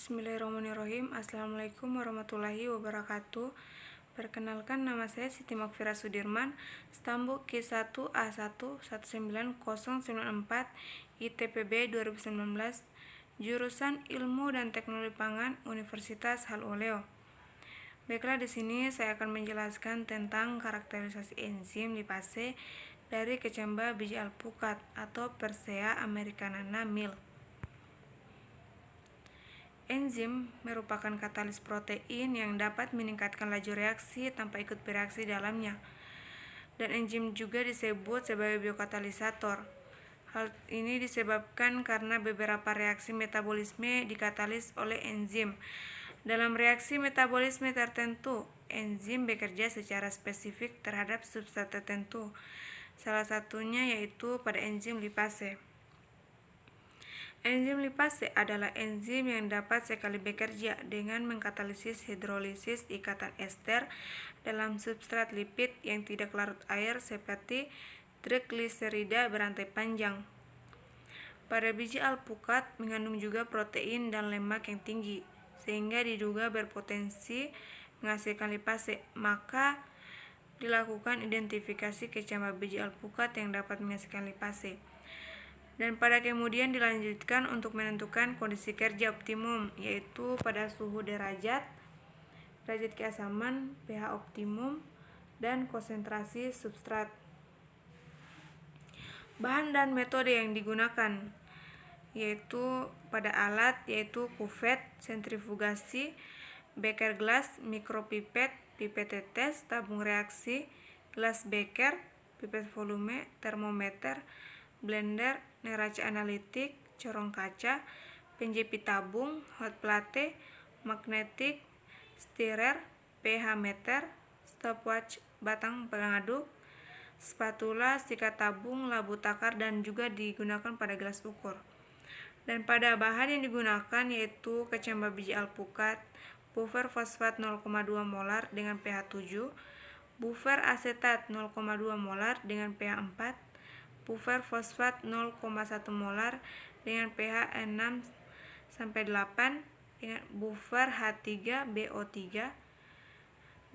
Bismillahirrahmanirrahim. Assalamualaikum warahmatullahi wabarakatuh. Perkenalkan, nama saya Siti Makfira Sudirman, stambuk Q1A1-19094 ITPB 2019, jurusan Ilmu dan Teknologi Pangan, Universitas Haloleo. Baiklah, di sini saya akan menjelaskan tentang karakterisasi enzim lipase dari kecamba biji alpukat atau Persea americanana mill. Enzim merupakan katalis protein yang dapat meningkatkan laju reaksi tanpa ikut bereaksi dalamnya. Dan enzim juga disebut sebagai biokatalisator. Hal ini disebabkan karena beberapa reaksi metabolisme dikatalis oleh enzim. Dalam reaksi metabolisme tertentu, enzim bekerja secara spesifik terhadap substrat tertentu. Salah satunya yaitu pada enzim lipase. Enzim lipase adalah enzim yang dapat sekali bekerja dengan mengkatalisis hidrolisis ikatan ester dalam substrat lipid yang tidak larut air seperti trigliserida berantai panjang. Pada biji alpukat mengandung juga protein dan lemak yang tinggi, sehingga diduga berpotensi menghasilkan lipase. Maka dilakukan identifikasi kecamba biji alpukat yang dapat menghasilkan lipase. Dan pada kemudian dilanjutkan untuk menentukan kondisi kerja optimum, yaitu pada suhu derajat keasaman, pH optimum, dan konsentrasi substrat. Bahan dan metode yang digunakan yaitu pada alat yaitu kuvet, sentrifugasi, beker gelas, mikropipet, pipet tetes, tabung reaksi, gelas beker, pipet volume, termometer, blender, neraca analitik, corong kaca, penjepit tabung, hot plate, magnetik, stirrer, pH meter, stopwatch, batang pengaduk, spatula, sikat tabung, labu takar, dan juga digunakan pada gelas ukur. Dan pada bahan yang digunakan yaitu kecamba biji alpukat, buffer fosfat 0,2 molar dengan pH 7, buffer asetat 0,2 molar dengan pH 4, buffer fosfat 0,1 molar dengan pH 6-8, dengan buffer H3BO3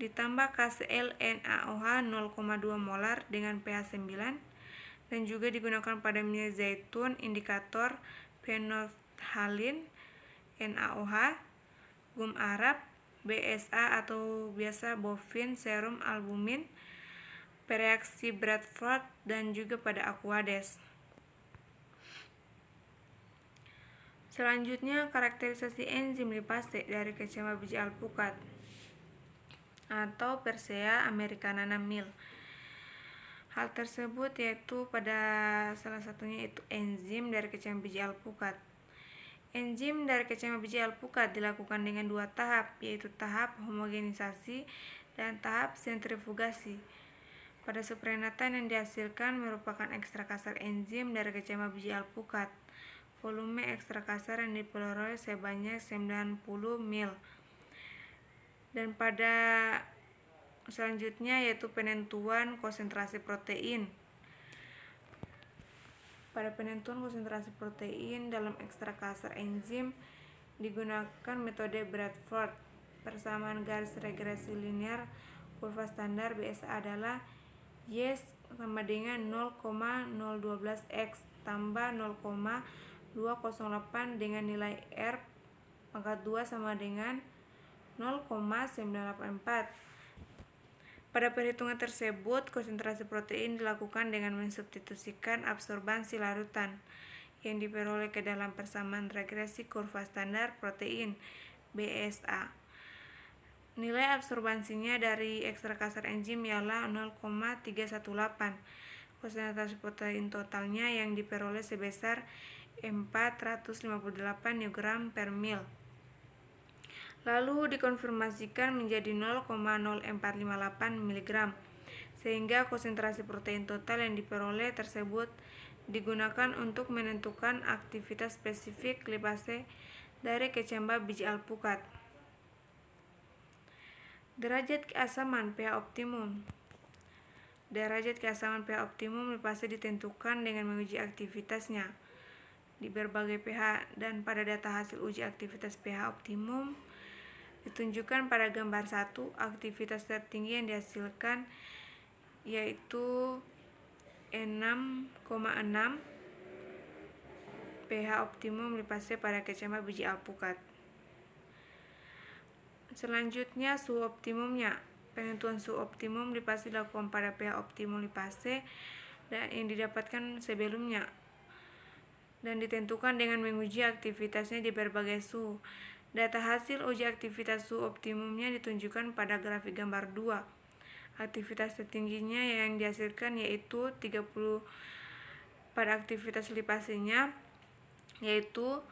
ditambah KCl NaOH 0,2 molar dengan pH 9, dan juga digunakan pada minyak zaitun indikator phenolphthalein NaOH, gum Arab, BSA atau biasa bovine serum albumin, reaksi Bradford, dan juga pada Aquades. Selanjutnya, karakterisasi enzim lipase dari kecamba biji alpukat atau Persea americanana mill. Hal tersebut yaitu pada salah satunya itu enzim dari kecamba biji alpukat. Enzim dari kecamba biji alpukat dilakukan dengan dua tahap, yaitu tahap homogenisasi dan tahap sentrifugasi. Pada suprenatan yang dihasilkan merupakan ekstra kasar enzim dari kecamba biji alpukat. Volume ekstra kasar yang diperoleh sebanyak 90 ml. Dan pada selanjutnya yaitu penentuan konsentrasi protein. Pada penentuan konsentrasi protein dalam ekstra kasar enzim digunakan metode Bradford. Persamaan garis regresi linear kurva standar BSA adalah Y sama dengan 0,012x tambah 0,208 dengan nilai R pangkat 2 sama dengan 0,984. Pada perhitungan tersebut, konsentrasi protein dilakukan dengan mensubstitusikan absorbansi larutan yang diperoleh ke dalam persamaan regresi kurva standar protein BSA. Nilai absorbansinya dari ekstra kasar enzim ialah 0,318. Konsentrasi protein totalnya yang diperoleh sebesar 458 mg per mil. Lalu dikonfirmasikan menjadi 0,0458 mg, sehingga konsentrasi protein total yang diperoleh tersebut digunakan untuk menentukan aktivitas spesifik lipase dari kecamba biji alpukat. Derajat keasaman pH optimum. Derajat keasaman pH optimum lipase ditentukan dengan menguji aktivitasnya. di berbagai pH, dan pada data hasil uji aktivitas pH optimum ditunjukkan pada gambar 1. Aktivitas tertinggi yang dihasilkan yaitu 6,6 pH optimum LIPA C pada kecambah biji alpukat. Selanjutnya suhu optimumnya. Penentuan suhu optimum LIPA C dilakukan pada pH optimum LIPA C dan yang didapatkan sebelumnya dan ditentukan dengan menguji aktivitasnya di berbagai suhu. Data hasil uji aktivitas suhu optimumnya ditunjukkan pada grafik gambar 2. Aktivitas tertingginya yang dihasilkan yaitu 30 pada aktivitas LIPA C-nya yaitu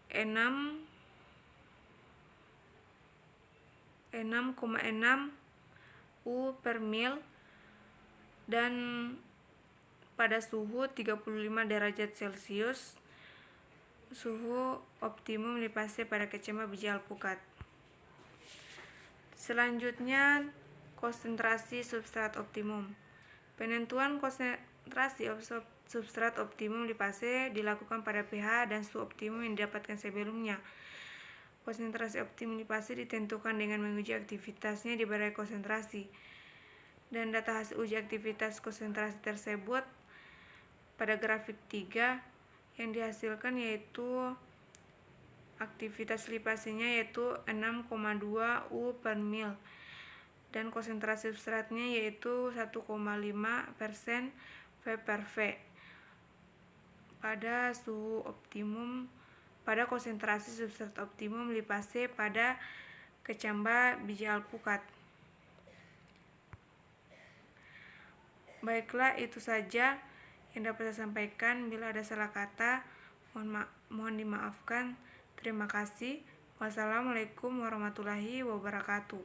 6,6 U per mil dan pada suhu 35 derajat Celcius. Suhu optimum LIPA C pada kecambah biji alpukat. Selanjutnya konsentrasi substrat optimum. Penentuan konsentrasi substrat optimum LIPA C dilakukan pada pH dan suhu optimum yang didapatkan sebelumnya. Konsentrasi optimum LIPA C ditentukan dengan menguji aktivitasnya di berbagai konsentrasi. Dan data hasil uji aktivitas konsentrasi tersebut pada grafik 3 yang dihasilkan yaitu aktivitas LIPA C-nya yaitu 6,2 U per mil dan konsentrasi substratnya yaitu 1,5% V per V pada suhu optimum pada konsentrasi substrat optimum LIPA C pada kecambah biji alpukat. Baiklah, itu saja yang dapat saya sampaikan. Bila ada salah kata, mohon dimaafkan. Terima kasih. Wassalamualaikum warahmatullahi wabarakatuh.